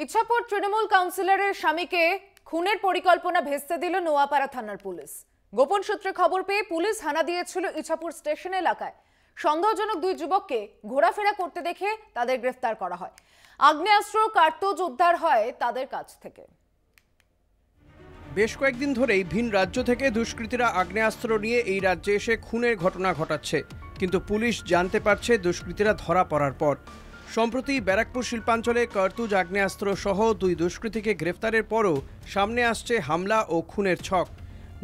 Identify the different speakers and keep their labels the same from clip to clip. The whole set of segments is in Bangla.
Speaker 1: ইছাপুর তৃণমূল কাউন্সিলরের স্বামীকে খুনের পরিকল্পনা ভেস্তে দিল নোয়াপাড়া থানার পুলিশ। গোপন সূত্রে খবর পেয়ে পুলিশ হানা দিয়েছিল ইছাপুর স্টেশন এলাকায়। সন্দেহজনক দুই যুবককে ঘোরাফেরা করতে দেখে তাদের গ্রেফতার করা হয়। আগ্নেয়াস্ত্র কার্তুজ উদ্ধার হয় তাদের কাছ থেকে।
Speaker 2: বেশ কয়েকদিন ধরেই ভিন রাজ্য থেকে দুষ্কৃতীরা আগ্নেয়াস্ত্র নিয়ে এই রাজ্যে এসে খুনের ঘটনা ঘটাচ্ছে, কিন্তু পুলিশ জানতে পারছে দুষ্কৃতীরা ধরা পড়ার পর। সম্প্রতি ব্যারাকপুর শিল্পাঞ্চলে কার্তুজ আগ্নেয়াস্ত্র সহ দুই দুষ্কৃতীকে গ্রেফতারের পরও সামনে আসছে হামলা ও খুনের ছক।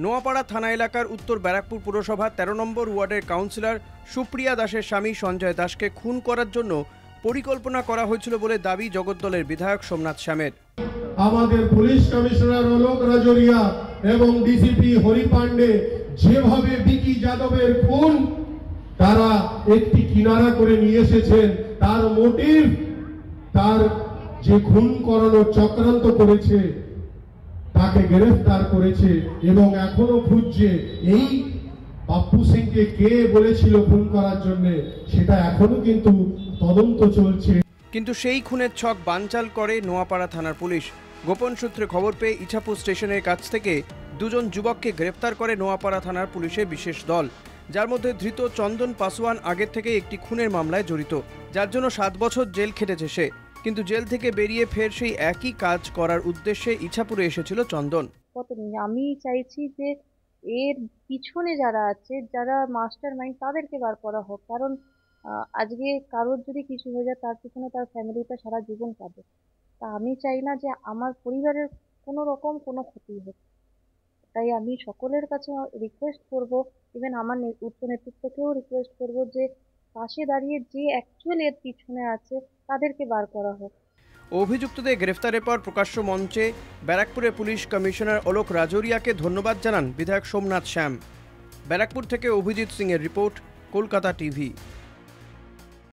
Speaker 2: নোয়াপাড়া থানা এলাকার উত্তর ব্যারাকপুর পুরসভার ১৩ নম্বর ওয়ার্ডের কাউন্সিলর সুপ্রিয়া দাসের স্বামী সঞ্জয় দাসকে খুন করার জন্য পরিকল্পনা করা হয়েছিল বলে দাবি জগদ্দলের বিধায়ক সোমনাথ শ্যামের।
Speaker 3: আমাদের পুলিশ কমিশনার অলোক রাজরিয়া এবং ডিসিপি হরি পান্ডে যেভাবে বিকি যাদবের খুন তারা একটি কিনারা করে নিয়ে এসেছেন, তার মোটিভ, তার যে খুন করানোর চক্রান্ত করেছে তাকে গ্রেফতার করেছে এবং এখনো খুঁজছে এই বাপ্পু সিংকে কে বলেছিল খুন করার জন্য, সেটা এখনো কিন্তু তদন্ত চলছে।
Speaker 2: কিন্তু সেই খুনের ছক বানচাল করে নোয়াপাড়া থানার পুলিশ। গোপন সূত্রে খবর পেয়ে ইছাপুর স্টেশনের কাছ থেকে দুজন যুবককে গ্রেফতার করে নোয়াপাড়া থানার পুলিশের বিশেষ দল, যার মধ্যে ধৃত চন্দন পাসওয়ান আগের থেকে একটি খুনের মামলায় জড়িত, যার জন্য 7 বছর জেল খেটেছে সে। কিন্তু জেল থেকে বেরিয়ে ফের সেই একই কাজ করার উদ্দেশ্যে ইছাপুরে এসেছিল চন্দন।
Speaker 4: আমি চাইছি যে এর পিছনে যারা আছে, যারা মাস্টার মাইন্ড, তাদেরকে বার করা হোক। কারণ আজকে কারোর যদি কিছু হয়ে যায় তার পিছনে তার ফ্যামিলিটা সারা জীবন পাবে। তা আমি চাই না যে আমার পরিবারের কোনো রকম কোনো ক্ষতি হোক। তাই আমি সকলের কাছে রিকোয়েস্ট করব, ইভেন আমার উচ্চ নেতৃত্বকেও রিকোয়েস্ট করব যে পাশে দাঁড়িয়ে যে অ্যাকচুয়ালি এর পিছনে আছে তাদেরকে বার করা হোক।
Speaker 2: অভিযুক্তদের গ্রেফতারের পর প্রকাশ্য মঞ্চে ব্যারাকপুরের পুলিশ কমিশনার অলোক রাজরিয়াকে ধন্যবাদ জানান বিধায়ক সোমনাথ শ্যাম। ব্যারাকপুর থেকে অভিজিৎ সিং এর রিপোর্ট, কলকাতা টিভি।